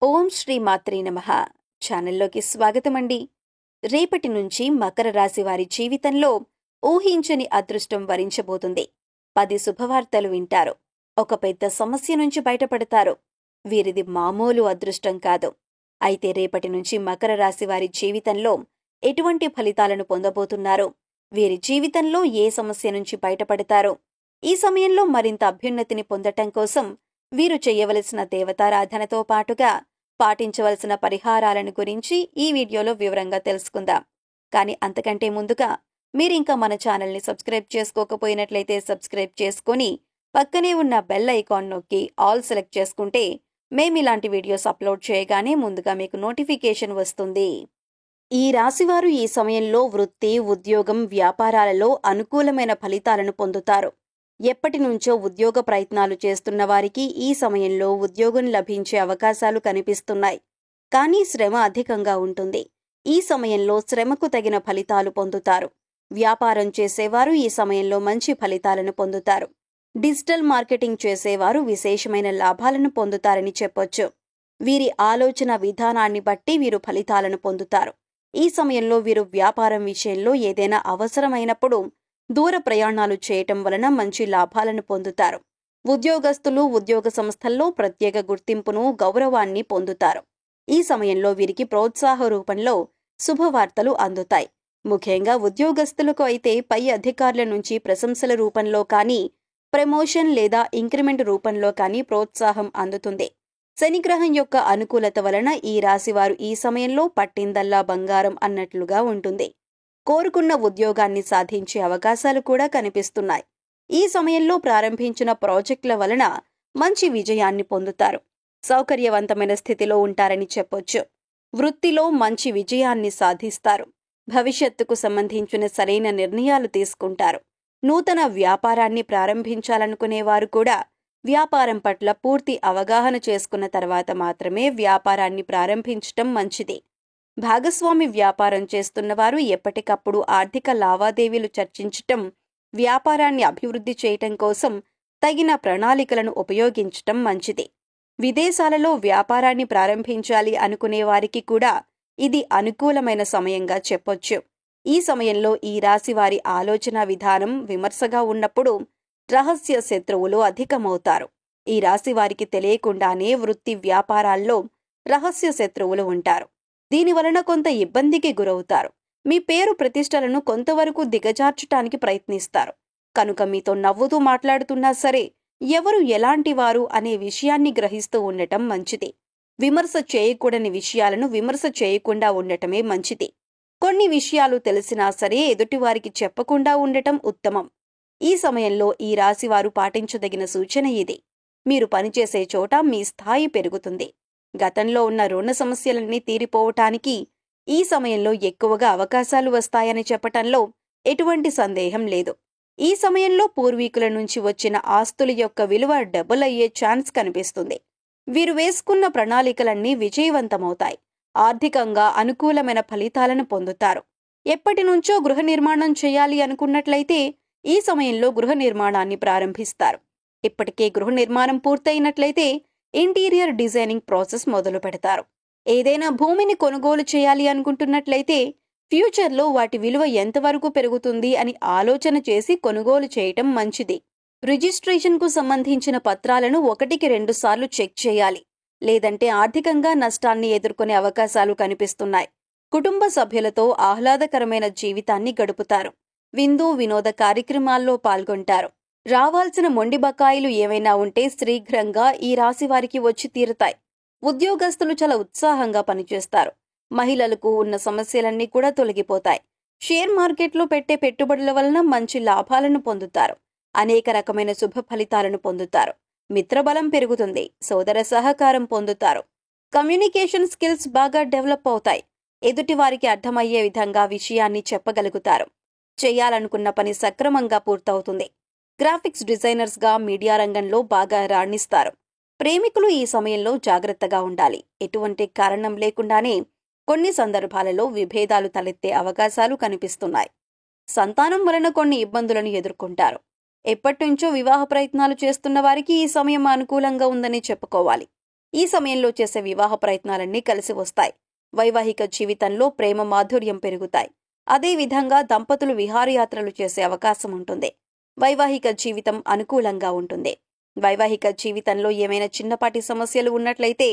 ఓం శ్రీ మాత్రే నమః. ఛానల్లోకి స్వాగతమండి. రేపటి నుంచి మకర రాశి వారి జీవితంలో ఊహించని అదృష్టం వరించబోతుంది. 10 శుభవార్తలు వింటారు. ఒక పెద్ద సమస్య నుంచి బయటపడతారు. వీరిది మామూలు అదృష్టం కాదు. అయితే రేపటి నుంచి మకర రాశి వారి జీవితంలో ఎటువంటి ఫలితాలను పొందబోతున్నారు? వీరి జీవితంలో ఏ సమస్య నుంచి బయటపడతారు? ఈ సమయంలో మరింత అభ్యున్నతిని పొందటం కోసం వీరు చేయవలసిన దేవతారాధనతో పాటుగా పాటించవలసిన పరిహారాలను గురించి ఈ వీడియోలో వివరంగా తెలుసుకుందాం. కానీ అంతకంటే ముందుగా మీరింకా మన ఛానల్ని సబ్స్క్రైబ్ చేసుకోకపోయినట్లయితే సబ్స్క్రైబ్ చేసుకొని పక్కనే ఉన్న బెల్ ఐకాన్ నొక్కి ఆల్ సెలెక్ట్ చేసుకుంటే మేమిలాంటి వీడియోస్ అప్లోడ్ చేయగానే ముందుగా మీకు నోటిఫికేషన్ వస్తుంది. ఈ రాశివారు ఈ సమయంలో వృత్తి, ఉద్యోగం, వ్యాపారాలలో అనుకూలమైన ఫలితాలను పొందుతారు. ఎప్పటి నుంచో ఉద్యోగ ప్రయత్నాలు చేస్తున్న వారికి ఈ సమయంలో ఉద్యోగం లభించే అవకాశాలు కనిపిస్తున్నాయి. కానీ శ్రమ అధికంగా ఉంటుంది. ఈ సమయంలో శ్రమకు తగిన ఫలితాలు పొందుతారు. వ్యాపారం చేసేవారు ఈ సమయంలో మంచి ఫలితాలను పొందుతారు. డిజిటల్ మార్కెటింగ్ చేసేవారు విశేషమైన లాభాలను పొందుతారని చెప్పొచ్చు. వీరి ఆలోచన విధానాన్ని బట్టి వీరు ఫలితాలను పొందుతారు. ఈ సమయంలో వీరు వ్యాపారం విషయంలో ఏదైనా అవసరమైనప్పుడు దూర ప్రయాణాలు చేయటం వలన మంచి లాభాలను పొందుతారు. ఉద్యోగస్తులు ఉద్యోగ సంస్థల్లో ప్రత్యేక గుర్తింపును, గౌరవాన్ని పొందుతారు. ఈ సమయంలో వీరికి ప్రోత్సాహ రూపంలో శుభవార్తలు అందుతాయి. ముఖ్యంగా ఉద్యోగస్తులకు అయితే పై అధికారుల నుంచి ప్రశంసల రూపంలో కానీ, ప్రమోషన్ లేదా ఇంక్రిమెంట్ రూపంలో కానీ ప్రోత్సాహం అందుతుంది. శనిగ్రహం యొక్క అనుకూలత వలన ఈ రాశివారు ఈ సమయంలో పట్టిందల్లా బంగారం అన్నట్లుగా ఉంటుంది. కోరుకున్న ఉద్యోగాన్ని సాధించే అవకాశాలు కూడా కనిపిస్తున్నాయి. ఈ సమయంలో ప్రారంభించిన ప్రాజెక్టుల వలన మంచి విజయాన్ని పొందుతారు. సౌకర్యవంతమైన స్థితిలో ఉంటారని చెప్పొచ్చు. వృత్తిలో మంచి విజయాన్ని సాధిస్తారు. భవిష్యత్తుకు సంబంధించిన సరైన నిర్ణయాలు తీసుకుంటారు. నూతన వ్యాపారాన్ని ప్రారంభించాలనుకునేవారు కూడా వ్యాపారం పట్ల పూర్తి అవగాహన చేసుకున్న తర్వాత మాత్రమే వ్యాపారాన్ని ప్రారంభించటం మంచిది. భాగస్వామి వ్యాపారం చేస్తున్నవారు ఎప్పటికప్పుడు ఆర్థిక లావాదేవీలు చర్చించటం, వ్యాపారాన్ని అభివృద్ధి చేయటం కోసం తగిన ప్రణాళికలను ఉపయోగించటం మంచిది. విదేశాలలో వ్యాపారాన్ని ప్రారంభించాలి అనుకునే వారికి కూడా ఇది అనుకూలమైన సమయంగా చెప్పొచ్చు. ఈ సమయంలో ఈ రాశి వారి ఆలోచన విధానం విమర్శగా ఉన్నప్పుడు రహస్య శత్రువులు అధికమవుతారు. ఈ రాశి వారికి తెలియకుండానే వృత్తి వ్యాపారాల్లో రహస్య శత్రువులు ఉంటారు. దీనివలన కొంత ఇబ్బందికి గురవుతారు. మీ పేరు ప్రతిష్టలను కొంతవరకు దిగజార్చటానికి ప్రయత్నిస్తారు. కనుక మీతో నవ్వుతూ మాట్లాడుతున్నా సరే ఎవరు ఎలాంటి వారు అనే విషయాన్ని గ్రహిస్తూ ఉండటం మంచిది. విమర్శ చేయకూడని విషయాలను విమర్శ చేయకుండా ఉండటమే మంచిది. కొన్ని విషయాలు తెలిసినా సరే ఎదుటివారికి చెప్పకుండా ఉండటం ఉత్తమం. ఈ సమయంలో ఈ రాశివారు పాటించదగిన సూచన ఇది. మీరు పనిచేసే చోట మీ స్థాయి పెరుగుతుంది. గతంలో ఉన్న రుణ సమస్యలన్నీ తీరిపోవటానికి ఈ సమయంలో ఎక్కువగా అవకాశాలు వస్తాయని చెప్పటంలో ఎటువంటి సందేహం లేదు. ఈ సమయంలో పూర్వీకుల నుంచి వచ్చిన ఆస్తుల యొక్క విలువ డబుల్ అయ్యే ఛాన్స్ కనిపిస్తుంది. వీరు వేసుకున్న ప్రణాళికలన్నీ విజయవంతమవుతాయి. ఆర్థికంగా అనుకూలమైన ఫలితాలను పొందుతారు. ఎప్పటి నుంచో గృహ నిర్మాణం చేయాలి అనుకున్నట్లయితే ఈ సమయంలో గృహ నిర్మాణాన్ని ప్రారంభిస్తారు. ఇప్పటికే గృహ నిర్మాణం పూర్తయినట్లయితే ఇంటీరియర్ డిజైనింగ్ ప్రాసెస్ మొదలు పెడతారు. ఏదైనా భూమిని కొనుగోలు చేయాలి అనుకుంటున్నట్లయితే ఫ్యూచర్లో వాటి విలువ ఎంతవరకు పెరుగుతుంది అని ఆలోచన చేసి కొనుగోలు చేయటం మంచిది. రిజిస్ట్రేషన్కు సంబంధించిన పత్రాలను 1కి 2 సార్లు చెక్ చేయాలి. లేదంటే ఆర్థికంగా నష్టాన్ని ఎదుర్కొనే అవకాశాలు కనిపిస్తున్నాయి. కుటుంబ సభ్యులతో ఆహ్లాదకరమైన జీవితాన్ని గడుపుతారు. విందు వినోద కార్యక్రమాల్లో పాల్గొంటారు. రావాల్సిన మొండి బకాయిలు ఏవైనా ఉంటే శీఘ్రంగా ఈ రాశివారికి వచ్చి తీరుతాయి. ఉద్యోగస్తులు చాలా ఉత్సాహంగా పనిచేస్తారు. మహిళలకు ఉన్న సమస్యలన్నీ కూడా తొలగిపోతాయి. షేర్ మార్కెట్లో పెట్టే పెట్టుబడుల వలన మంచి లాభాలను పొందుతారు. అనేక రకమైన శుభ ఫలితాలను పొందుతారు. మిత్రబలం పెరుగుతుంది. సోదర సహకారం పొందుతారు. కమ్యూనికేషన్ స్కిల్స్ బాగా డెవలప్ అవుతాయి. ఎదుటివారికి అర్థమయ్యే విధంగా విషయాన్ని చెప్పగలుగుతారు. చేయాలనుకున్న పని సక్రమంగా పూర్తవుతుంది. గ్రాఫిక్స్ డిజైనర్స్గా మీడియా రంగంలో బాగా రాణిస్తారు. ప్రేమికులు ఈ సమయంలో జాగ్రత్తగా ఉండాలి. ఎటువంటి కారణం లేకుండానే కొన్ని సందర్భాలలో విభేదాలు తలెత్తే అవకాశాలు కనిపిస్తున్నాయి. సంతానం వలన కొన్ని ఇబ్బందులను ఎదుర్కొంటారు. ఎప్పటినుంచో వివాహ ప్రయత్నాలు చేస్తున్న వారికి ఈ సమయం అనుకూలంగా ఉందని చెప్పుకోవాలి. ఈ సమయంలో చేసే వివాహ ప్రయత్నాలన్నీ కలిసి వస్తాయి. వైవాహిక జీవితంలో ప్రేమ మాధుర్యం పెరుగుతాయి. అదేవిధంగా దంపతులు విహారయాత్రలు చేసే అవకాశం ఉంటుంది. వైవాహిక జీవితం అనుకూలంగా ఉంటుంది. వైవాహిక జీవితంలో ఏమైనా చిన్నపాటి సమస్యలు ఉన్నట్లయితే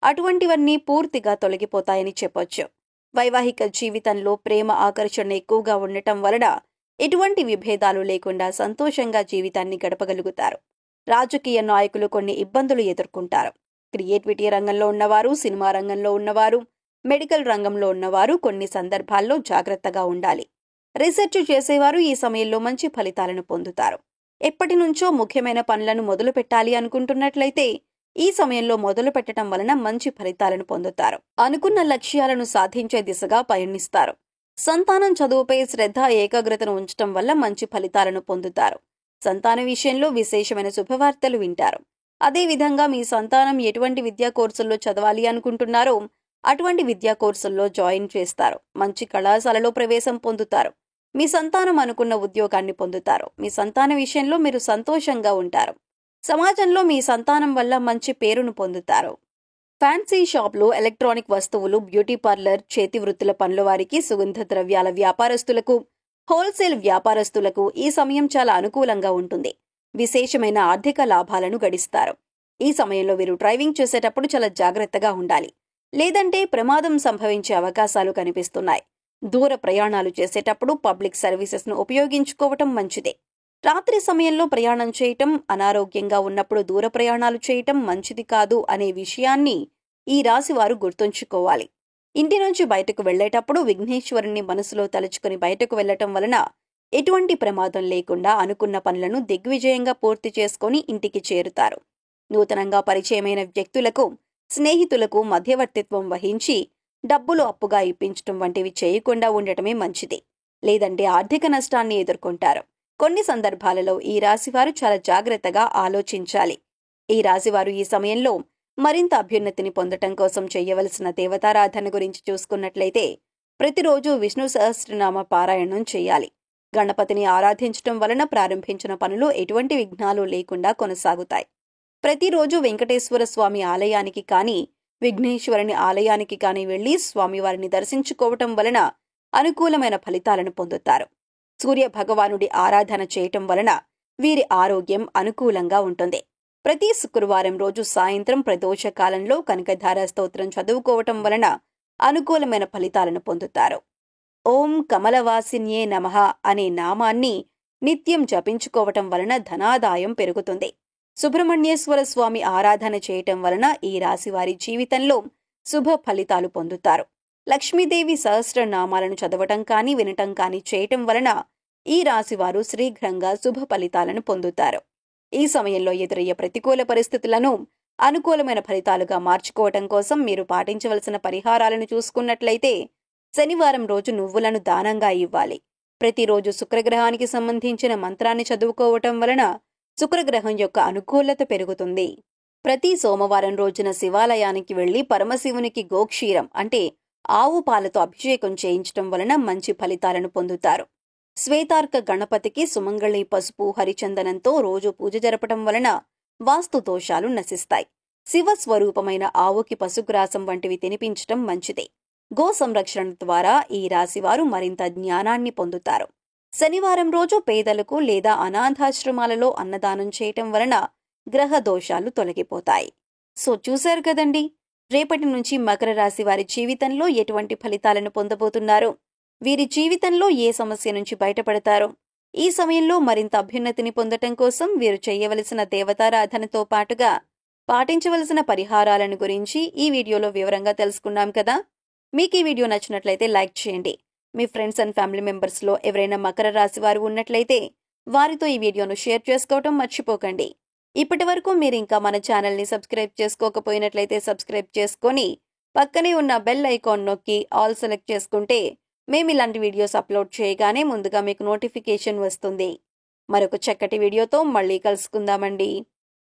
అటువంటివన్నీ పూర్తిగా తొలగిపోతాయని చెప్పొచ్చు. వైవాహిక జీవితంలో ప్రేమ ఆకర్షణ ఎక్కువగా ఉండటం వలన ఎటువంటి విభేదాలు లేకుండా సంతోషంగా జీవితాన్ని గడపగలుగుతారు. రాజకీయ నాయకులు కొన్ని ఇబ్బందులు ఎదుర్కొంటారు. క్రియేటివిటీ రంగంలో ఉన్నవారు, సినిమా రంగంలో ఉన్నవారు, మెడికల్ రంగంలో ఉన్నవారు కొన్ని సందర్భాల్లో జాగ్రత్తగా ఉండాలి. రీసెర్చ్ చేసేవారు ఈ సమయంలో మంచి ఫలితాలను పొందుతారు. ఎప్పటి నుంచో ముఖ్యమైన పనులను మొదలు పెట్టాలి అనుకుంటున్నట్లయితే ఈ సమయంలో మొదలు పెట్టడం వలన మంచి ఫలితాలను పొందుతారు. అనుకున్న లక్ష్యాలను సాధించే దిశగా పయనిస్తారు. సంతానం చదువుపై శ్రద్ధ, ఏకాగ్రతను ఉంచడం వల్ల మంచి ఫలితాలను పొందుతారు. సంతాన విషయంలో విశేషమైన శుభవార్తలు వింటారు. అదేవిధంగా మీ సంతానం ఎటువంటి విద్యా కోర్సుల్లో చదవాలి అనుకుంటున్నారో అటువంటి విద్యా కోర్సుల్లో జాయిన్ చేస్తారు. మంచి కళాశాలలో ప్రవేశం పొందుతారు. మీ సంతానం అనుకున్న ఉద్యోగాన్ని పొందుతారు. మీ సంతాన విషయంలో మీరు సంతోషంగా ఉంటారు. సమాజంలో మీ సంతానం వల్ల మంచి పేరును పొందుతారు. ఫ్యాన్సీ షాపులు, ఎలక్ట్రానిక్ వస్తువులు, బ్యూటీ పార్లర్, చేతి వృత్తుల పనుల వారికి, సుగంధ ద్రవ్యాల వ్యాపారస్తులకు, హోల్సేల్ వ్యాపారస్తులకు ఈ సమయం చాలా అనుకూలంగా ఉంటుంది. విశేషమైన ఆర్థిక లాభాలను గడిస్తారు. ఈ సమయంలో వీరు డ్రైవింగ్ చేసేటప్పుడు చాలా జాగ్రత్తగా ఉండాలి. లేదంటే ప్రమాదం సంభవించే అవకాశాలు కనిపిస్తున్నాయి. దూర ప్రయాణాలు చేసేటప్పుడు పబ్లిక్ సర్వీసెస్ను ఉపయోగించుకోవటం మంచిదే. రాత్రి సమయంలో ప్రయాణం చేయటం, అనారోగ్యంగా ఉన్నప్పుడు దూర ప్రయాణాలు చేయటం మంచిది కాదు అనే విషయాన్ని ఈ రాశివారు గుర్తుంచుకోవాలి. ఇంటి నుంచి బయటకు వెళ్లేటప్పుడు విఘ్నేశ్వరుణ్ణి మనసులో తలుచుకుని బయటకు వెళ్లటం వలన ఎటువంటి ప్రమాదం లేకుండా అనుకున్న పనులను దిగ్విజయంగా పూర్తి చేసుకుని ఇంటికి చేరుతారు. నూతనంగా పరిచయమైన వ్యక్తులకు, స్నేహితులకు మధ్యవర్తిత్వం వహించి డబ్బులు అప్పుగా ఇప్పించటం వంటివి చేయకుండా ఉండటమే మంచిది. లేదంటే ఆర్థిక నష్టాన్ని ఎదుర్కొంటారు. కొన్ని సందర్భాలలో ఈ రాశివారు చాలా జాగ్రత్తగా ఆలోచించాలి. ఈ రాశివారు ఈ సమయంలో మరింత అభ్యున్నతిని పొందటం కోసం చేయవలసిన దేవతారాధన గురించి చూసుకున్నట్లయితే ప్రతిరోజు విష్ణు సహస్రనామ పారాయణం చేయాలి. గణపతిని ఆరాధించటం వలన ప్రారంభించిన పనులు ఎటువంటి విఘ్నాలు లేకుండా కొనసాగుతాయి. ప్రతిరోజు వెంకటేశ్వర స్వామి ఆలయానికి కానీ, విఘ్నేశ్వరుని ఆలయానికి కానీ వెళ్లి స్వామివారిని దర్శించుకోవటం వలన అనుకూలమైన ఫలితాలను పొందుతారు. సూర్య భగవానుడి ఆరాధన చేయటం వలన వీరి ఆరోగ్యం అనుకూలంగా ఉంటుంది. ప్రతి శుక్రవారం రోజు సాయంత్రం ప్రదోష కాలంలో కనకధార స్తోత్రం చదువుకోవటం వలన అనుకూలమైన ఫలితాలను పొందుతారు. ఓం కమలవాసిన్యే నమః అనే నామాన్ని నిత్యం జపించుకోవటం వలన ధనాదాయం పెరుగుతుంది. సుబ్రహ్మణ్యేశ్వర స్వామి ఆరాధన చేయటం వలన ఈ రాశివారి జీవితంలో శుభ ఫలితాలు పొందుతారు. లక్ష్మీదేవి సహస్రనామాలను చదవటం కానీ, వినటం కానీ చేయటం వలన ఈ రాశివారు శీఘ్రంగా శుభ ఫలితాలను పొందుతారు. ఈ సమయంలో ఎదురయ్యే ప్రతికూల పరిస్థితులను అనుకూలమైన ఫలితాలుగా మార్చుకోవటం కోసం మీరు పాటించవలసిన పరిహారాలను చూసుకున్నట్లయితే శనివారం రోజు నువ్వులను దానంగా ఇవ్వాలి. ప్రతిరోజు శుక్రగ్రహానికి సంబంధించిన మంత్రాన్ని చదువుకోవటం వలన శుక్రగ్రహం యొక్క అనుకూలత పెరుగుతుంది. ప్రతి సోమవారం రోజున శివాలయానికి వెళ్లి పరమశివునికి గోక్షీరం అంటే ఆవు పాలతో అభిషేకం చేయించటం వలన మంచి ఫలితాలను పొందుతారు. శ్వేతార్క గణపతికి సుమంగళి పసుపు, హరిచందనంతో రోజు పూజ జరపటం వలన వాస్తు దోషాలు నశిస్తాయి. శివ స్వరూపమైన ఆవుకి పశుగ్రాసం వంటివి తినిపించటం మంచిదే. గో సంరక్షణ ద్వారా ఈ రాశివారు మరింత జ్ఞానాన్ని పొందుతారు. శనివారం రోజు పేదలకు లేదా అనాథాశ్రమాలలో అన్నదానం చేయటం వలన గ్రహ దోషాలు తొలగిపోతాయి. సో చూశారు కదండి, రేపటి నుంచి మకర రాశి వారి జీవితంలో ఎటువంటి ఫలితాలను పొందబోతున్నారు, వీరి జీవితంలో ఏ సమస్య నుంచి బయటపడతారు, ఈ సమయంలో మరింత అభ్యున్నతిని పొందటం కోసం వీరు చేయవలసిన దేవతారాధనతో పాటుగా పాటించవలసిన పరిహారాలను గురించి ఈ వీడియోలో వివరంగా తెలుసుకున్నాం కదా. మీకు ఈ వీడియో నచ్చినట్లయితే లైక్ చేయండి. మీ ఫ్రెండ్స్ అండ్ ఫ్యామిలీ మెంబర్స్లో ఎవరైనా మకర రాశి వారు ఉన్నట్లయితే వారితో ఈ వీడియోను షేర్ చేసుకోవటం మర్చిపోకండి. ఇప్పటి వరకు మీరు ఇంకా మన ఛానల్ని సబ్స్క్రైబ్ చేసుకోకపోయినట్లయితే సబ్స్క్రైబ్ చేసుకొని పక్కనే ఉన్న బెల్ ఐకాన్ నొక్కి ఆల్ సెలెక్ట్ చేసుకుంటే మేము ఇలాంటి వీడియోస్ అప్లోడ్ చేయగానే ముందుగా మీకు నోటిఫికేషన్ వస్తుంది. మరొక చక్కటి వీడియోతో మళ్ళీ కలుసుకుందామండి.